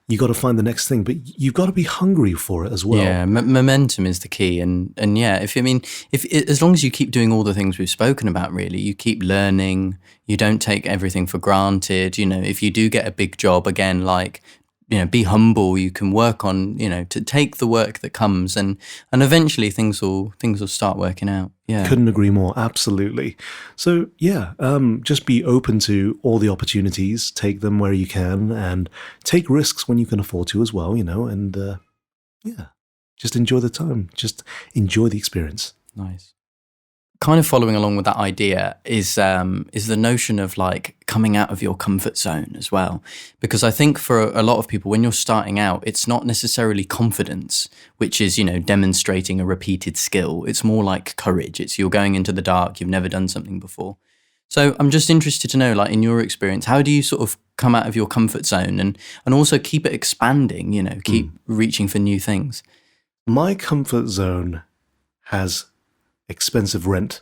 you got to find the next thing, but you've got to be hungry for it as well. Yeah, momentum is the key. And yeah, if as long as you keep doing all the things we've spoken about, really, you keep learning, you don't take everything for granted. You know, if you do get a big job, again, like, you know, be humble. You can work on, you know, to take the work that comes, and eventually things will start working out. Yeah, couldn't agree more. Absolutely. So yeah, just be open to all the opportunities. Take them where you can, and take risks when you can afford to as well. You know, and yeah, just enjoy the time. Just enjoy the experience. Nice. kind of following along with that idea is the notion of like coming out of your comfort zone as well. Because I think for a lot of people, when you're starting out, it's not necessarily confidence, which is, demonstrating a repeated skill. It's more like courage. It's you're going into the dark, you've never done something before. So I'm just interested to know, like in your experience, how do you sort of come out of your comfort zone and also keep it expanding, keep reaching for new things? My comfort zone has expensive rent.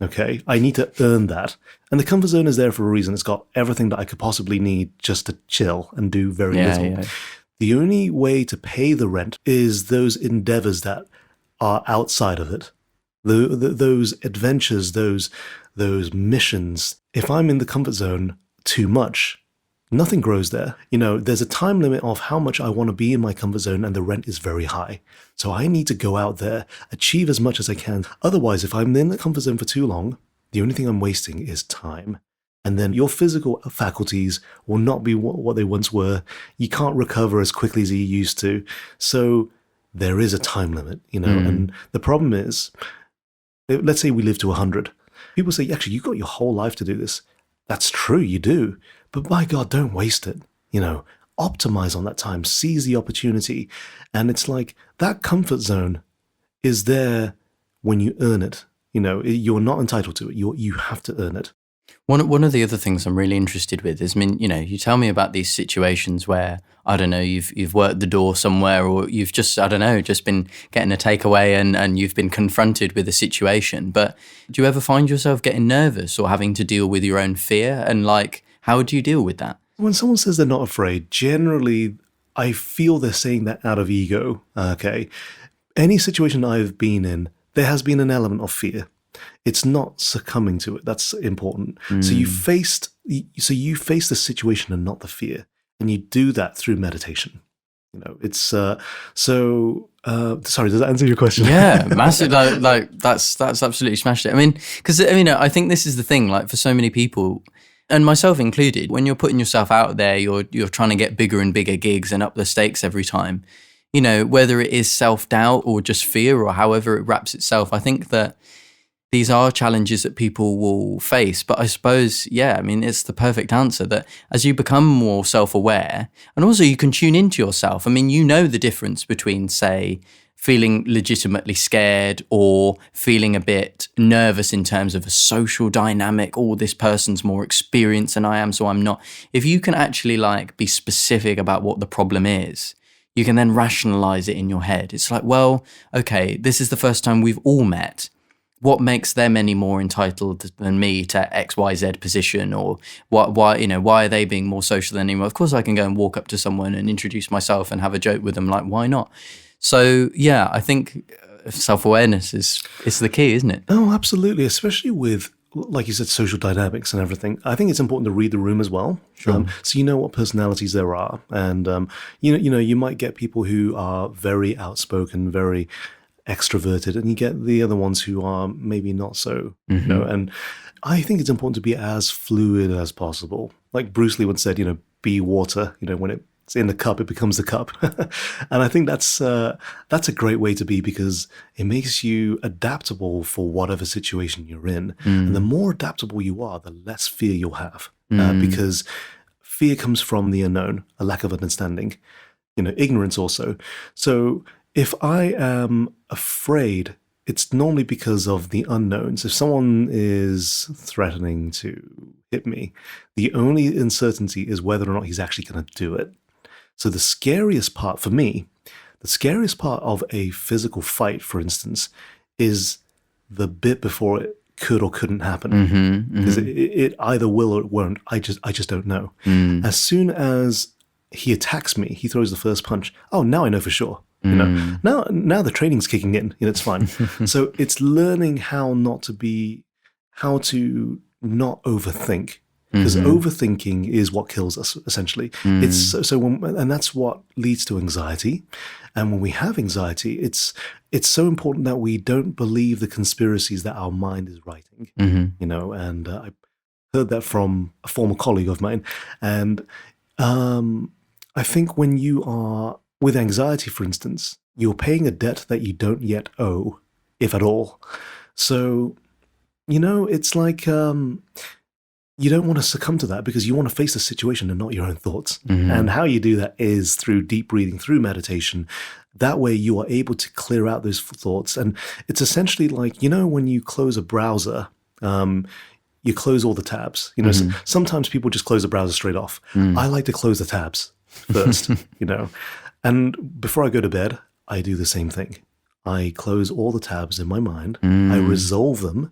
Okay, I need to earn that. And the comfort zone is there for a reason. It's got everything that I could possibly need just to chill and do very little. Yeah. The only way to pay the rent is those endeavors that are outside of it. Those adventures, those missions. If I'm in the comfort zone too much, nothing grows there. There's a time limit of how much I want to be in my comfort zone, and the rent is very high. So I need to go out there, achieve as much as I can. Otherwise, if I'm in the comfort zone for too long, the only thing I'm wasting is time. And then your physical faculties will not be what they once were. You can't recover as quickly as you used to. So there is a time limit, and the problem is, let's say we live to 100. People say, actually, you've got your whole life to do this. That's true, you do. But by God, don't waste it. Optimize on that time, seize the opportunity. And it's like that comfort zone is there when you earn it. You're not entitled to it. You have to earn it. One of the other things I'm really interested with is, you tell me about these situations where, I don't know, you've worked the door somewhere, or you've just, I don't know, just been getting a takeaway and you've been confronted with a situation. But do you ever find yourself getting nervous or having to deal with your own fear? And like, how do you deal with that? When someone says they're not afraid, generally, I feel they're saying that out of ego. Okay. Any situation I've been in, there has been an element of fear. It's not succumbing to it. That's important. So you face the situation and not the fear, and you do that through meditation. It's sorry. Does that answer your question? Yeah, massive. Like that's absolutely smashed it. Because I think this is the thing. Like for so many people, and myself included, when you're putting yourself out there, you're trying to get bigger and bigger gigs and up the stakes every time. Whether it is self-doubt or just fear or however it wraps itself, I think that these are challenges that people will face. But I suppose, it's the perfect answer that as you become more self-aware, and also you can tune into yourself. The difference between, say, feeling legitimately scared or feeling a bit nervous in terms of a social dynamic. Oh, this person's more experienced than I am, so I'm not. If you can actually be specific about what the problem is, you can then rationalize it in your head. It's like, well, okay, this is the first time we've all met. What makes them any more entitled than me to XYZ position, or why are they being more social than anyone? Of course, I can go and walk up to someone and introduce myself and have a joke with them. Like, why not? So, I think self-awareness is the key, isn't it? Oh, absolutely. Especially with, like you said, social dynamics and everything. I think it's important to read the room as well. Sure. So you know what personalities there are. And, you might get people who are very outspoken, very extroverted, and you get the other ones who are maybe not so, and I think it's important to be as fluid as possible. Like Bruce Lee once said, be water, when it's in the cup, it becomes the cup. And I think that's a great way to be, because it makes you adaptable for whatever situation you're in. And the more adaptable you are, the less fear you'll have, because fear comes from the unknown, a lack of understanding, ignorance also. So if I am afraid, it's normally because of the unknowns. If someone is threatening to hit me, the only uncertainty is whether or not he's actually going to do it. So the scariest part for me, the scariest part of a physical fight, for instance, is the bit before it could or couldn't happen. Because it either will or it won't. I just don't know. As soon as he attacks me, he throws the first punch. Oh, now I know for sure. Now the training's kicking in. It's fine. So it's learning how to not overthink, because overthinking is what kills us essentially. It's and that's what leads to anxiety. And when we have anxiety, it's so important that we don't believe the conspiracies that our mind is writing. And I heard that from a former colleague of mine. And I think when you are with anxiety, for instance, you're paying a debt that you don't yet owe, if at all. So It's like you don't want to succumb to that because you want to face the situation and not your own thoughts. And how you do that is through deep breathing, through meditation. That way you are able to clear out those thoughts. And it's essentially like, when you close a browser, you close all the tabs. Sometimes people just close the browser straight off. I like to close the tabs first, And before I go to bed, I do the same thing. I close all the tabs in my mind. I resolve them.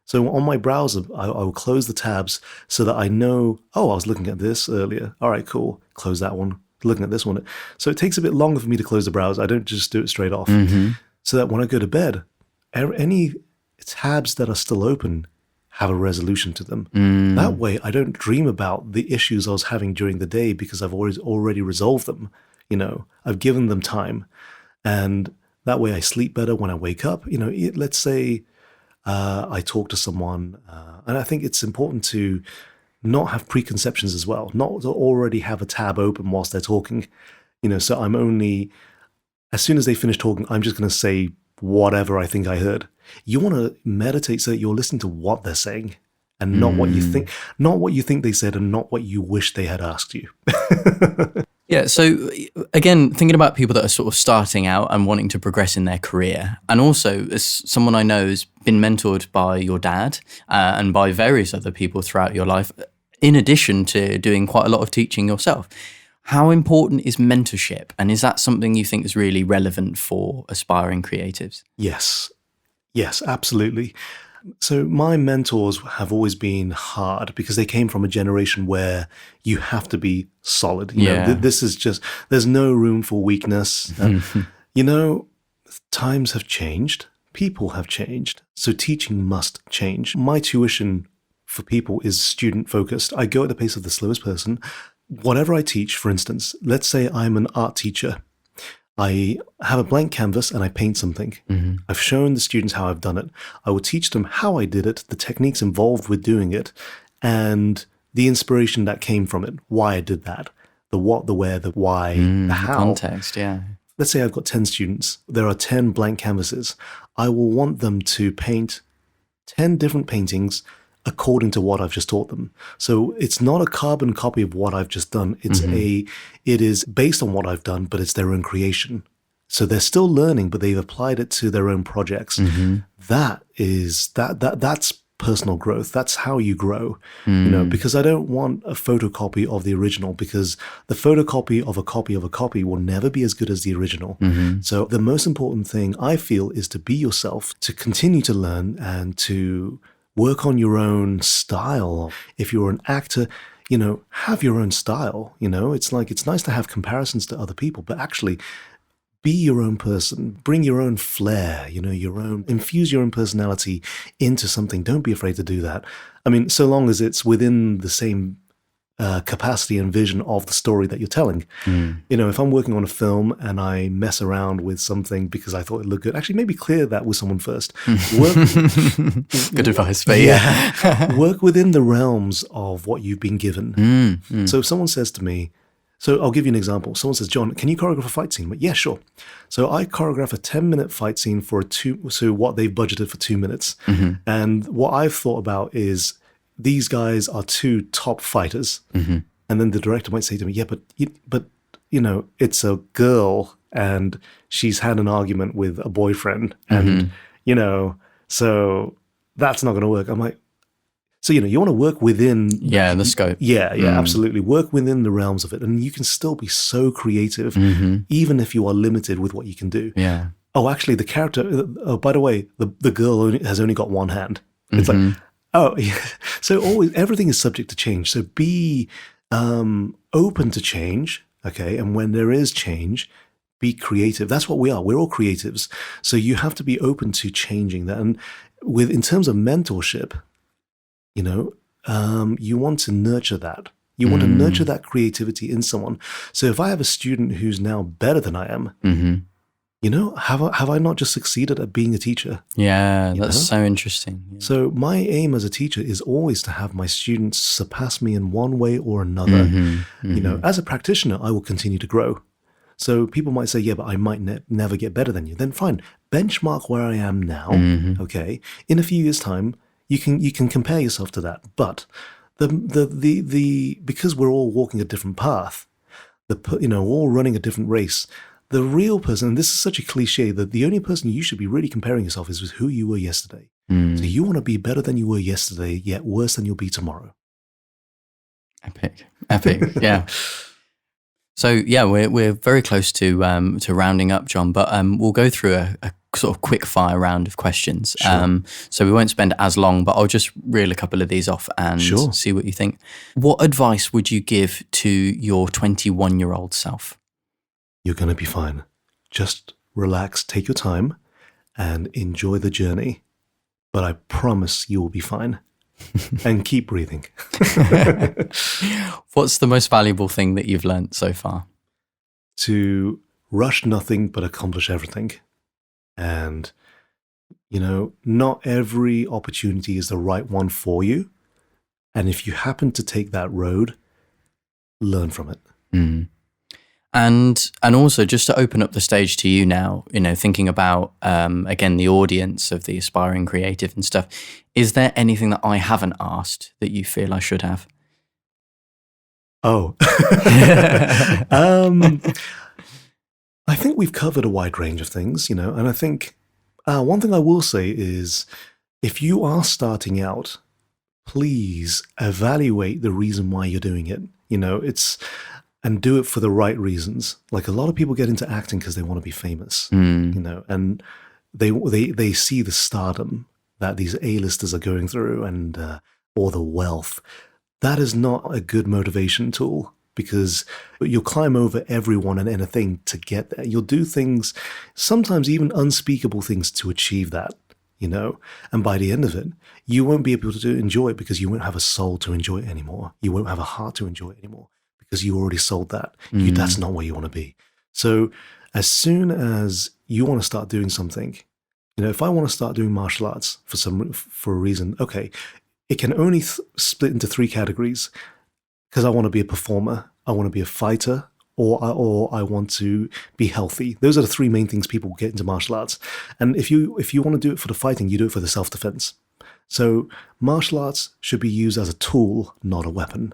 So on my browser, I will close the tabs so that I know, I was looking at this earlier. All right, cool. Close that one. Looking at this one. So it takes a bit longer for me to close the browser. I don't just do it straight off. So that when I go to bed, any tabs that are still open have a resolution to them. That way, I don't dream about the issues I was having during the day because I've already resolved them. I've given them time. And that way I sleep better when I wake up. Let's say I talk to someone, and I think it's important to not have preconceptions as well, not to already have a tab open whilst they're talking. So I'm only, as soon as they finish talking, I'm just going to say whatever I think I heard. You want to meditate so that you're listening to what they're saying and not what you think they said and not what you wish they had asked you. Yeah, so again, thinking about people that are sort of starting out and wanting to progress in their career, and also as someone I know has been mentored by your dad and by various other people throughout your life, in addition to doing quite a lot of teaching yourself, how important is mentorship? And is that something you think is really relevant for aspiring creatives? Yes, absolutely. So my mentors have always been hard because they came from a generation where you have to be solid. This is just, there's no room for weakness. And, times have changed. People have changed. So teaching must change. My tuition for people is student focused. I go at the pace of the slowest person. Whatever I teach, for instance, let's say I'm an art teacher. I have a blank canvas and I paint something. I've shown the students how I've done it. I will teach them how I did it, the techniques involved with doing it, and the inspiration that came from it, why I did that, the what, the where, the why, the how. Context, yeah. Let's say I've got 10 students. There are 10 blank canvases. I will want them to paint 10 different paintings according to what I've just taught them. So it's not a carbon copy of what I've just done. It is based on what I've done, but it's their own creation. So they're still learning, but they've applied it to their own projects. That's personal growth. That's how you grow. Because I don't want a photocopy of the original, because the photocopy of a copy will never be as good as the original. So the most important thing I feel is to be yourself, to continue to learn and to work on your own style. If you're an actor, have your own style. It's like, it's nice to have comparisons to other people, but actually be your own person, bring your own flair, infuse your own personality into something. Don't be afraid to do that. I mean, so long as it's within the same capacity and vision of the story that you're telling. If I'm working on a film and I mess around with something because I thought it looked good, actually maybe clear that with someone first. Good advice, but yeah. Work within the realms of what you've been given. So if someone says to me, so I'll give you an example. Someone says, John, can you choreograph a fight scene? But yeah, sure. So I choreograph a 10-minute fight scene for what they've budgeted for 2 minutes. And what I've thought about is, these guys are two top fighters. And then the director might say to me, yeah, but it's a girl and she's had an argument with a boyfriend and, so that's not going to work. I'm like, so, you want to work within... the scope. Yeah, absolutely. Work within the realms of it. And you can still be so creative, even if you are limited with what you can do. Yeah. Oh, actually, the character... Oh, by the way, the girl has only got one hand. It's like... Oh, yeah. So always, everything is subject to change. So be open to change, okay? And when there is change, be creative. That's what we are. We're all creatives. So you have to be open to changing that. And in terms of mentorship, you want to nurture that. You want to nurture that creativity in someone. So if I have a student who's now better than I am, have I not just succeeded at being a teacher? Yeah, that's so interesting. Yeah. So my aim as a teacher is always to have my students surpass me in one way or another. As a practitioner, I will continue to grow. So people might say, yeah, but I might never get better than you. Then fine, benchmark where I am now, okay? In a few years' time, You can compare yourself to that, but the because we're all walking a different path, we're all running a different race. The real person, and this is such a cliche, that the only person you should be really comparing yourself is with who you were yesterday. So you want to be better than you were yesterday, yet worse than you'll be tomorrow. Epic, yeah. So yeah, we're very close to rounding up, Jon, but we'll go through a sort of quick fire round of questions. Sure. So we won't spend as long, but I'll just reel a couple of these off and see what you think. What advice would you give to your 21-year-old self? You're going to be fine. Just relax, take your time, and enjoy the journey. But I promise you will be fine. And keep breathing. What's the most valuable thing that you've learned so far? To rush nothing but accomplish everything. And, not every opportunity is the right one for you. And if you happen to take that road, learn from it. And also, just to open up the stage to you now, thinking about, again, the audience of the aspiring creative and stuff, is there anything that I haven't asked that you feel I should have? Oh. I think we've covered a wide range of things, and I think one thing I will say is if you are starting out, please evaluate the reason why you're doing it. And do it for the right reasons. Like a lot of people get into acting because they want to be famous, and they see the stardom that these A-listers are going through and or the wealth. That is not a good motivation tool because you'll climb over everyone and anything to get there. You'll do things, sometimes even unspeakable things to achieve that, and by the end of it, you won't be able to enjoy it because you won't have a soul to enjoy it anymore. You won't have a heart to enjoy it anymore. Because you already sold that. That's not where you want to be. So as soon as you want to start doing something, if I want to start doing martial arts for a reason, okay, it can only split into 3 categories because I want to be a performer, I want to be a fighter, or I want to be healthy. Those are the 3 main things people get into martial arts. And if you want to do it for the fighting, you do it for the self-defense. So martial arts should be used as a tool, not a weapon.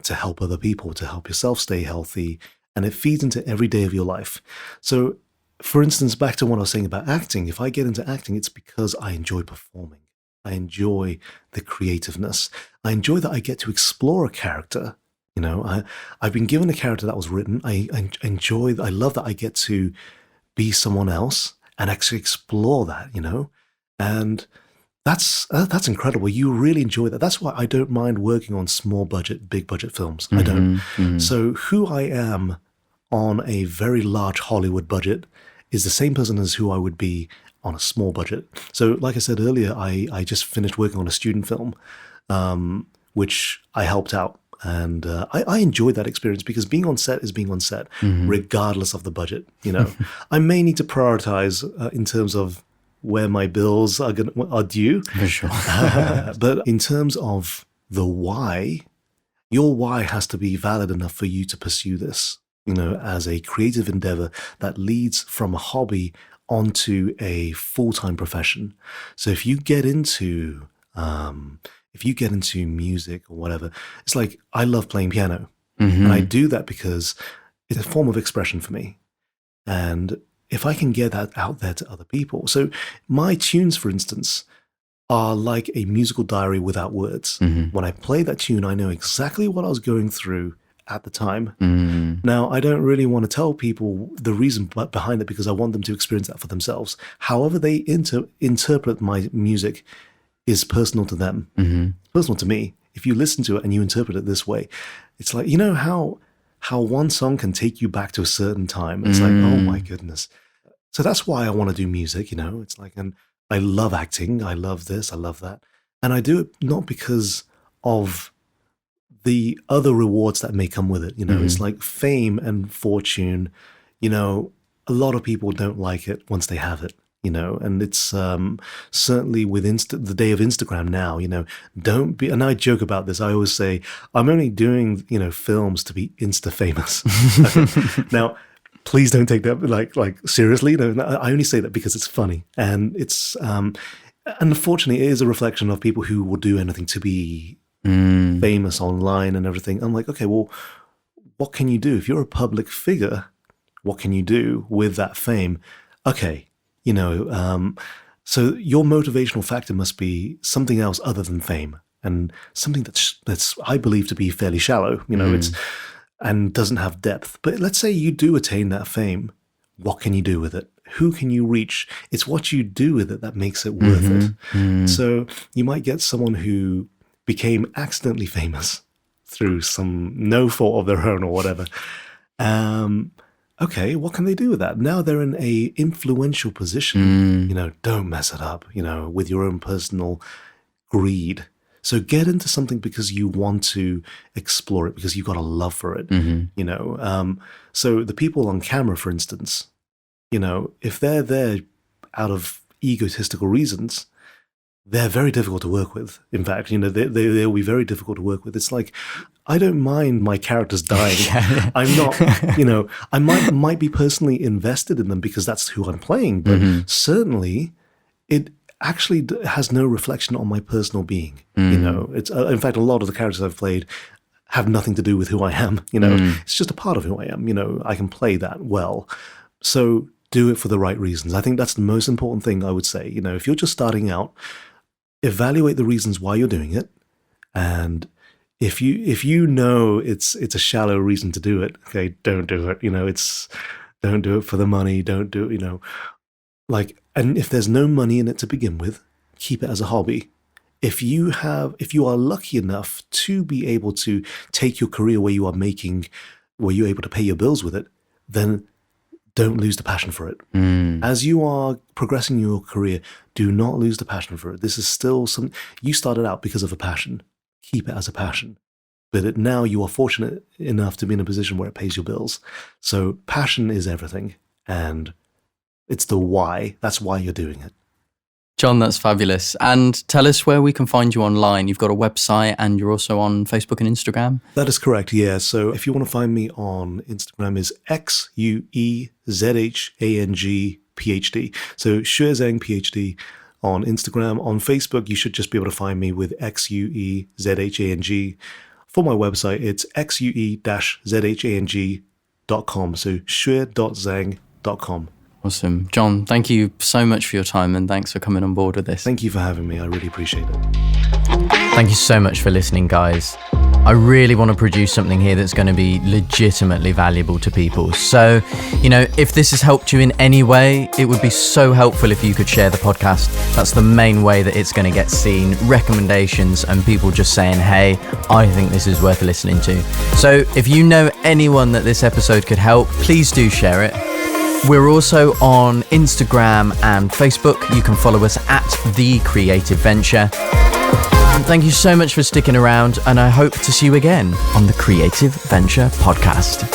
To help other people, to help yourself stay healthy, and it feeds into every day of your life. So, for instance, back to what I was saying about acting, if I get into acting, it's because I enjoy performing. I enjoy the creativeness. I enjoy that I get to explore a character. I've been given a character that was written. I love that I get to be someone else and actually explore that, and that's incredible. You really enjoy that. That's why I don't mind working on small budget, big budget films. I don't. So who I am on a very large Hollywood budget is the same person as who I would be on a small budget. So like I said earlier, I just finished working on a student film, which I helped out. And I enjoyed that experience because being on set is being on set, regardless of the budget. I may need to prioritize in terms of where my bills are due. For sure. But in terms of the why, your why has to be valid enough for you to pursue this, as a creative endeavor that leads from a hobby onto a full-time profession. So if you get into music or whatever, it's like I love playing piano. And I do that because it's a form of expression for me. And if I can get that out there to other people. So my tunes, for instance, are like a musical diary without words. When I play that tune, I know exactly what I was going through at the time. Now, I don't really want to tell people the reason behind it because I want them to experience that for themselves. However they interpret my music is personal to them, personal to me. If you listen to it and you interpret it this way, it's like, how one song can take you back to a certain time. It's like, oh my goodness. So that's why I want to do music, it's like, and I love acting. I love this. I love that. And I do it not because of the other rewards that may come with it. It's like fame and fortune, a lot of people don't like it once they have it. And it's certainly with the day of Instagram now, don't be, and I joke about this. I always say, I'm only doing, films to be Insta famous. Now, please don't take that like seriously. No, I only say that because it's funny. And it's, unfortunately, it is a reflection of people who will do anything to be famous online and everything. I'm like, okay, well, what can you do? If you're a public figure, what can you do with that fame? Okay, so your motivational factor must be something else other than fame, and something that's I believe to be fairly shallow. It's and doesn't have depth. But let's say you do attain that fame. What can you do with it? Who can you reach? It's what you do with it that makes it worth it. So you might get someone who became accidentally famous through some no fault of their own or whatever. Okay, what can they do with that? Now they're in a influential position. Don't mess it up, with your own personal greed. So get into something because you want to explore it, because you've got a love for it. So the people on camera, for instance, if they're there out of egotistical reasons, they're very difficult to work with. In fact, they'll be very difficult to work with. It's like, I don't mind my characters dying. I'm not, I might be personally invested in them because that's who I'm playing, but certainly it actually has no reflection on my personal being. It's in fact, a lot of the characters I've played have nothing to do with who I am. It's just a part of who I am. I can play that well. So do it for the right reasons. I think that's the most important thing I would say. If you're just starting out, evaluate the reasons why you're doing it, and if you know it's a shallow reason to do it, okay, don't do it. Don't do it for the money. Don't do it. And if there's no money in it to begin with, keep it as a hobby. If you are lucky enough to be able to take your career where you're able to pay your bills with it, then don't lose the passion for it. As you are progressing your career, do not lose the passion for it. This is still you started out because of a passion. Keep it as a passion. But now you are fortunate enough to be in a position where it pays your bills. So passion is everything. And it's the why. That's why you're doing it. Jon, that's fabulous. And tell us where we can find you online. You've got a website and you're also on Facebook and Instagram. That is correct, yeah. So if you want to find me on Instagram, is XUEZHANG PhD. So Xue Zhang PhD on Instagram. On Facebook, you should just be able to find me with XUEZHANG. For my website, it's xue-zhang.com. So xue.zhang.com. Awesome. Jon, thank you so much for your time and thanks for coming on board with this. Thank you for having me. I really appreciate it. Thank you so much for listening, guys. I really want to produce something here that's going to be legitimately valuable to people. So, if this has helped you in any way, it would be so helpful if you could share the podcast. That's the main way that it's going to get seen, recommendations and people just saying, hey, I think this is worth listening to. So if you know anyone that this episode could help, please do share it. We're also on Instagram and Facebook. You can follow us at The Creative Venture. Thank you so much for sticking around, and I hope to see you again on the Creative Venture podcast.